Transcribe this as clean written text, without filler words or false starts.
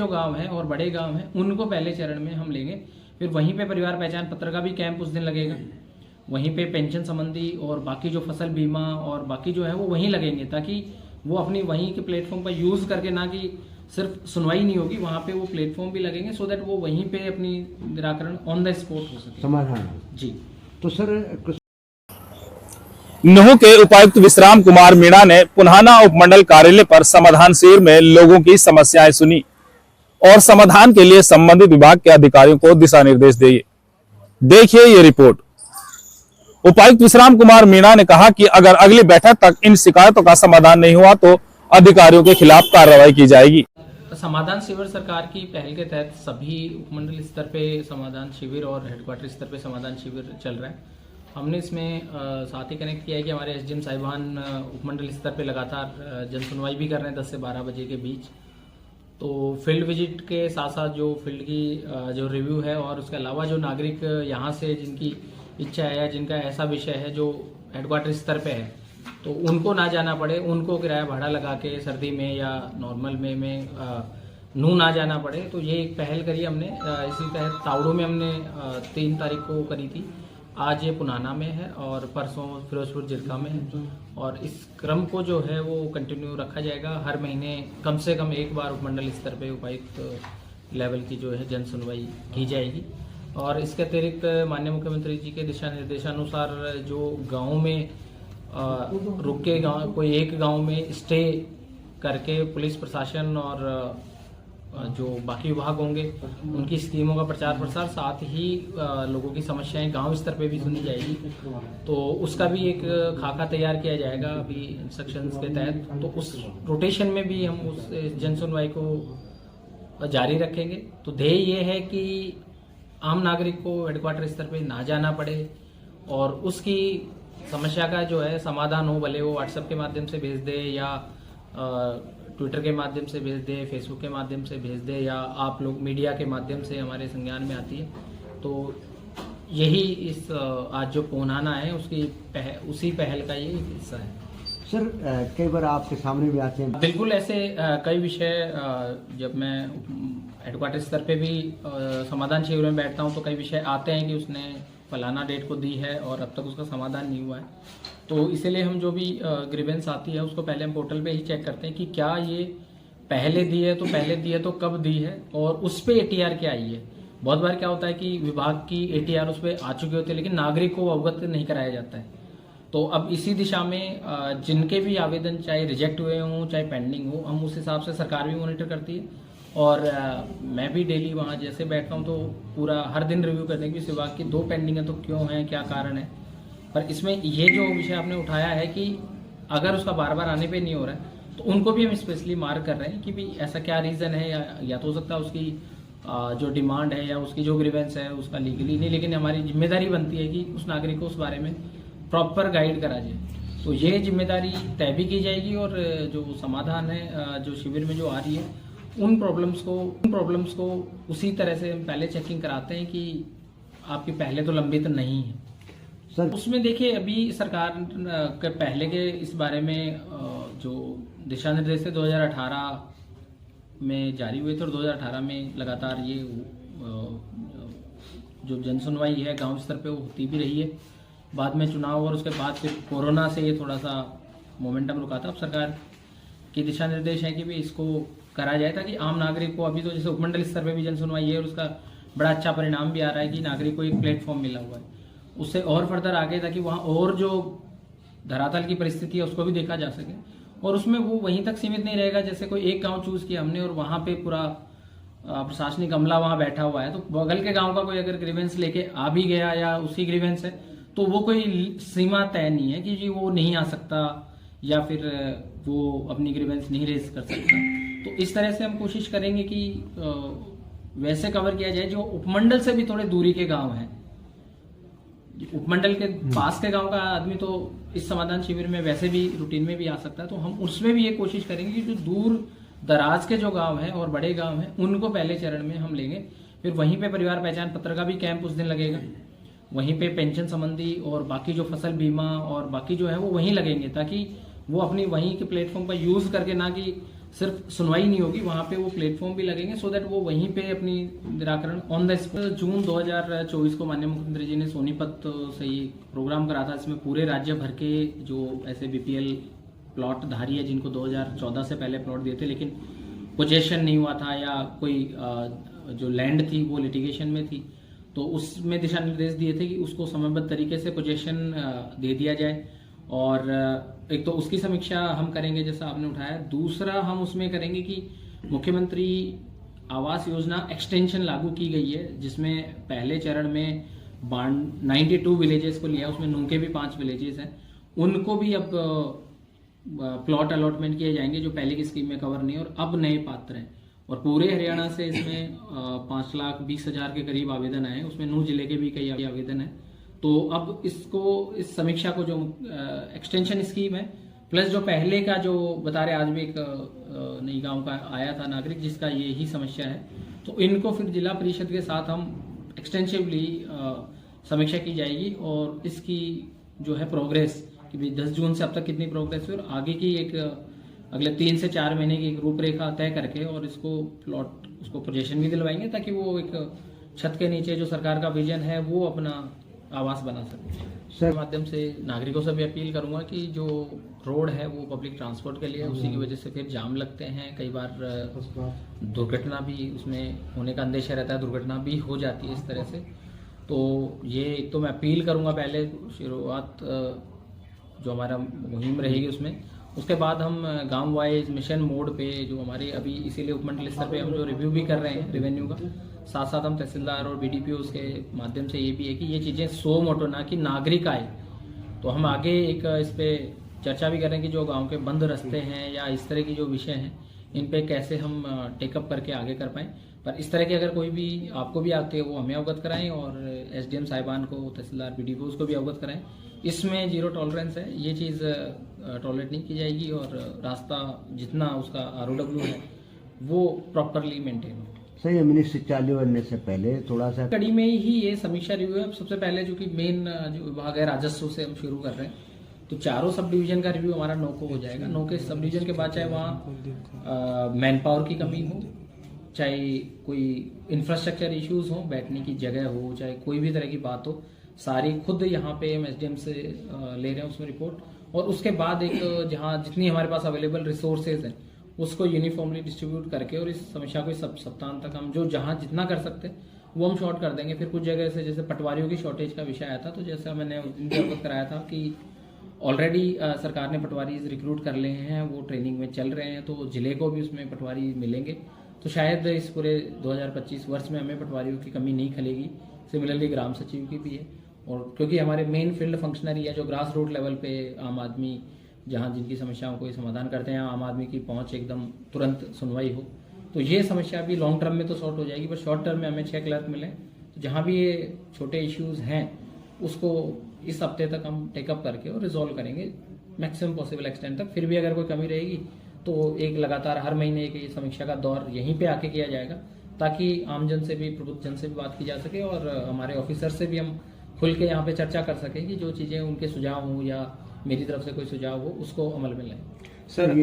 जो गांव हैं और बड़े गांव हैं उनको पहले चरण में हम लेंगे। फिर वहीं पे परिवार पहचान पत्र का भी कैंप उस दिन लगेगा। वहीं पे पेंशन संबंधी और बाकी जो फसल बीमा और बाकी जो है वो वहीं लगेंगे, ताकि वो अपनी वहीं के प्लेटफॉर्म का यूज़ करके, ना कि सिर्फ सुनवाई नहीं होगी, वहाँ पे वो प्लेटफॉर्म भी लगेंगे, सो दैट वो वहीं पे अपनी निराकरण ऑन द स्पॉट हो सके, समाधान जी। तो सर नूंह के उपायुक्त विश्राम कुमार मीणा ने पुन्हाना उपमंडल कार्यालय पर समाधान शिविर में लोगों की समस्याएं सुनी और समाधान के लिए संबंधित विभाग के अधिकारियों को दिशा निर्देश दिए। देखिए ये रिपोर्ट। उपायुक्त विश्राम कुमार मीणा ने कहा कि अगर अगली बैठक तक इन शिकायतों का समाधान नहीं हुआ तो अधिकारियों के खिलाफ कार्रवाई की जाएगी। समाधान शिविर सरकार की पहल के तहत सभी उपमंडल स्तर पे समाधान शिविर और हेडक्वार्टर स्तर पे समाधान शिविर चल रहा है। हमने इसमें साथ ही कनेक्ट किया है कि हमारे एसडीएम साहिबान उपमंडल स्तर पे लगातार जन सुनवाई भी कर रहे हैं 10 से 12 बजे के बीच। तो फील्ड विजिट के साथ साथ जो फील्ड की जो रिव्यू है और उसके अलावा जो नागरिक यहाँ से जिनकी इच्छा है या जिनका ऐसा विषय है जो हेडक्वार्टर स्तर पे है, तो उनको ना जाना पड़े, उनको किराया भाड़ा लगा के सर्दी में या नॉर्मल में नू ना जाना पड़े, तो ये एक पहल करी हमने। इसी तहत तावड़ू में हमने 3 तारीख को करी थी, आज ये पुनाना में है और परसों फिरोजपुर जिरका में है। और इस क्रम को जो है वो कंटिन्यू रखा जाएगा। हर महीने कम से कम एक बार उपमंडल स्तर पे उपायुक्त लेवल की जो है जन सुनवाई की जाएगी। और इसके अतिरिक्त माननीय मुख्यमंत्री जी के दिशा निर्देशानुसार जो गाँव में रुक के कोई एक गांव में स्टे करके पुलिस प्रशासन और जो बाकी विभाग होंगे उनकी स्कीमों का प्रचार प्रसार, साथ ही लोगों की समस्याएं गांव स्तर पे भी सुनी जाएगी। तो उसका भी एक खाका तैयार किया जाएगा अभी इंस्ट्रक्शंस के तहत। तो उस रोटेशन में भी हम उस जन सुनवाई को जारी रखेंगे। तो ध्येय ये है कि आम नागरिक को हेडक्वार्टर स्तर पे ना जाना पड़े और उसकी समस्या का जो है समाधान हो, भले वो व्हाट्सएप के माध्यम से भेज दे या ट्विटर के माध्यम से भेज दे, फेसबुक के माध्यम से भेज दे, या आप लोग मीडिया के माध्यम से हमारे संज्ञान में आती है। तो यही इस आज जो पुनाना है उसी पहल का ये हिस्सा है। सर कई बार आपके सामने भी आते हैं, बिल्कुल ऐसे कई विषय जब मैं हेडक्वार्टर स्तर पे भी समाधान शिविर में बैठता हूँ तो कई विषय आते हैं कि उसने फलाना डेट को दी है और अब तक उसका समाधान नहीं हुआ है। तो इसीलिए हम जो भी ग्रीवेंस आती है उसको पहले हम पोर्टल पे ही चेक करते हैं कि क्या ये पहले दी है तो कब दी है और उस पे एटीआर क्या आई है। बहुत बार क्या होता है कि विभाग की एटीआर उस पर आ चुकी होती है लेकिन नागरिक को अवगत नहीं कराया जाता है। तो अब इसी दिशा में जिनके भी आवेदन चाहे रिजेक्ट हुए हों चाहे पेंडिंग हो, हम उस हिसाब से सरकार भी मॉनिटर करती है। और मैं भी डेली वहाँ जैसे बैठता हूँ तो पूरा हर दिन रिव्यू करने की इस विभाग की 2 पेंडिंग है तो क्यों है, क्या कारण है। पर इसमें ये जो विषय आपने उठाया है कि अगर उसका बार बार आने पे नहीं हो रहा है तो उनको भी हम स्पेशली मार्क कर रहे हैं कि भी ऐसा क्या रीज़न है, या तो हो सकता है उसकी जो डिमांड है या उसकी जो ग्रीवेंस है उसका लीगली नहीं, लेकिन हमारी जिम्मेदारी बनती है कि उस नागरिक को उस बारे में प्रॉपर गाइड करा जाए। तो ये जिम्मेदारी तय भी की जाएगी और जो समाधान है जो शिविर में जो आ रही है उन प्रॉब्लम्स को उसी तरह से हम पहले चेकिंग कराते हैं कि आपकी पहले तो लंबित नहीं है सर। उसमें देखिए अभी सरकार के पहले के इस बारे में जो दिशा निर्देश 2018 में जारी हुए थे और 2018 में लगातार ये जो जन सुनवाई है गांव स्तर पे वो होती भी रही है। बाद में चुनाव और उसके बाद फिर कोरोना से ये थोड़ा सा मोमेंटम रुका था। अब सरकार की दिशा निर्देश है कि भी इसको करा जाए ताकि आम नागरिक को, अभी तो जैसे उपमंडल स्तर पे भी जन सुनवाई है और उसका बड़ा अच्छा परिणाम भी आ रहा है कि नागरिक को एक प्लेटफॉर्म मिला हुआ है, उससे और फर्दर आगे ताकि वहाँ और जो धरातल की परिस्थिति है उसको भी देखा जा सके। और उसमें वो वहीं तक सीमित नहीं रहेगा, जैसे कोई एक गांव चूज किया हमने और वहाँ पे पूरा प्रशासनिक अमला वहाँ बैठा हुआ है, तो बगल के गांव का कोई अगर ग्रीवेंस लेके आ भी गया या उसकी ग्रीवेंस है तो वो कोई सीमा तय नहीं है कि जी वो नहीं आ सकता या फिर वो अपनी ग्रीवेंस नहीं रेज कर सकता। तो इस तरह से हम कोशिश करेंगे कि वैसे कवर किया जाए जो उपमंडल से भी थोड़े दूरी के गांव हैं। उपमंडल के पास के गांव का आदमी तो इस समाधान शिविर में वैसे भी रूटीन में भी आ सकता है, तो हम उसमें भी ये कोशिश करेंगे कि जो दूर दराज के जो गांव हैं और बड़े गांव हैं उनको पहले चरण में हम लेंगे। फिर वहीं पे परिवार पहचान पत्र का भी कैंप उस दिन लगेगा, वहीं पे पेंशन संबंधी और बाकी जो फसल बीमा और बाकी जो है वो वहीं लगेंगे, ताकि वो अपनी वहीं के प्लेटफॉर्म का यूज करके, ना कि सिर्फ सुनवाई नहीं होगी, वहाँ पे वो प्लेटफॉर्म भी लगेंगे सो दैट वो वहीं पे अपनी निराकरण ऑन द स्पॉट। जून 2024 को माननीय मुख्यमंत्री जी ने सोनीपत से ही प्रोग्राम करा था। इसमें पूरे राज्य भर के जो ऐसे बीपीएल प्लॉट धारी है जिनको 2014 से पहले प्लॉट दिए थे लेकिन पोजेशन नहीं हुआ था या कोई जो लैंड थी वो लिटिगेशन में थी, तो उसमें दिशा निर्देश दिए थे कि उसको समयबद्ध तरीके से पोजेशन दे दिया जाए। और एक तो उसकी समीक्षा हम करेंगे जैसा आपने उठाया। दूसरा हम उसमें करेंगे कि मुख्यमंत्री आवास योजना एक्सटेंशन लागू की गई है जिसमें पहले चरण में 92 विलेजेस को लिया, उसमें नूंह के भी 5 विलेजेस हैं, उनको भी अब प्लॉट अलॉटमेंट किए जाएंगे जो पहले की स्कीम में कवर नहीं है और अब नए पात्र हैं। और पूरे हरियाणा से इसमें 5,20,000 के करीब आवेदन आए हैं, उसमें नूंह जिले के भी कई आवेदन हैं। तो अब इसको इस समीक्षा को जो एक्सटेंशन स्कीम है प्लस जो पहले का जो बता रहे, आज भी एक नई गांव का आया था नागरिक जिसका ये ही समस्या है, तो इनको फिर जिला परिषद के साथ हम एक्सटेंसिवली समीक्षा की जाएगी और इसकी जो है प्रोग्रेस कि भाई 10 जून से अब तक कितनी प्रोग्रेस हुई और आगे की एक अगले 3 से 4 महीने की एक रूपरेखा तय करके और इसको प्लॉट उसको पोजीशन भी दिलवाएंगे ताकि वो एक छत के नीचे जो सरकार का विजन है वो अपना आवास बना सके। सर माध्यम से नागरिकों से भी अपील करूंगा कि जो रोड है वो पब्लिक ट्रांसपोर्ट के लिए, उसी की वजह से फिर जाम लगते हैं, कई बार दुर्घटना भी उसमें होने का अंदेशा रहता है, दुर्घटना भी हो जाती है इस तरह से। तो ये एक तो मैं अपील करूंगा पहले शुरुआत जो हमारा मुहिम रहेगी उसके बाद हम गांव वाइज मिशन मोड पे जो हमारे अभी इसीलिए उपमंडल स्तर पे हम जो रिव्यू भी कर रहे हैं रेवेन्यू का, साथ साथ हम तहसीलदार और बीडीपीओ के माध्यम से ये भी है कि ये चीज़ें सो मोटो ना कि नागरिक आए, तो हम आगे एक इस पे चर्चा भी करें कि जो गांव के बंद रास्ते हैं या इस तरह की जो विषय हैं इन पे कैसे हम टेकअप करके आगे कर पाएँ। पर इस तरह के अगर कोई भी आपको भी आते हैं वो हमें अवगत कराएं और एसडीएम साहिबान को, तहसीलदार बीडीपीओ को भी अवगत कराएं। इसमें 0 टॉलरेंस है, ये चीज़ टॉलरेट नहीं की जाएगी और रास्ता जितना उसका ROW है वो प्रॉपरली मेंटेन हो। सही है, मिनिस्ट्री चालू करने से पहले थोड़ा सा कड़ी में ही ये समीक्षा रिव्यू है। सबसे पहले जो कि मेन जो विभाग है राजस्व से हम शुरू कर रहे हैं, तो चारों सब डिवीजन का रिव्यू हमारा 9 को हो जाएगा। 9 के सब डिवीजन के बाद चाहे वहाँ मैन पावर की कमी हो, चाहे कोई इंफ्रास्ट्रक्चर इश्यूज हो, बैठने की जगह हो, चाहे कोई भी तरह की बात हो, सारी खुद यहाँ पे हम एसडीएम से ले रहे हैं उसमें रिपोर्ट। और उसके बाद एक जहाँ जितनी हमारे पास अवेलेबल रिसोर्सेज हैं उसको यूनिफॉर्मली डिस्ट्रीब्यूट करके और इस समीक्षा को इस सप्ताह तक हम जो जहाँ जितना कर सकते हैं वो हम शॉर्ट कर देंगे। फिर कुछ जगह से जैसे पटवारियों की शॉर्टेज का विषय आया था, तो जैसा मैंने उनसे अवगत कराया था कि ऑलरेडी सरकार ने पटवारी रिक्रूट कर लिए हैं, वो ट्रेनिंग में चल रहे हैं, तो जिले को भी उसमें पटवारी मिलेंगे। तो शायद इस पूरे 2025 वर्ष में हमें पटवारियों की कमी नहीं खलेगी। सिमिलरली ग्राम सचिव की भी है, और क्योंकि हमारे मेन फील्ड फंक्शनरी है जो ग्रास रूट लेवल पे आम आदमी जहाँ जिनकी समस्याओं को समाधान करते हैं, आम आदमी की पहुँच एकदम तुरंत सुनवाई हो, तो ये समस्या भी लॉन्ग टर्म में तो सॉर्ट हो जाएगी। पर शॉर्ट टर्म में हमें 6 क्लर्क मिले, तो जहाँ भी ये छोटे इश्यूज हैं उसको इस हफ्ते तक हम टेकअप करके और रिजॉल्व करेंगे मैक्सिमम पॉसिबल एक्सटेंट तक। फिर भी अगर कोई कमी रहेगी तो एक लगातार हर महीने एक समीक्षा का दौर यहीं पे आके किया जाएगा ताकि आमजन से भी, प्रबुद्ध जन से भी बात की जा सके और हमारे ऑफिसर से भी हम खुल के यहाँ पे चर्चा कर सकें कि जो चीज़ें उनके सुझाव हों या मेरी तरफ से कोई सुझाव हो उसको अमल में लाएं। सर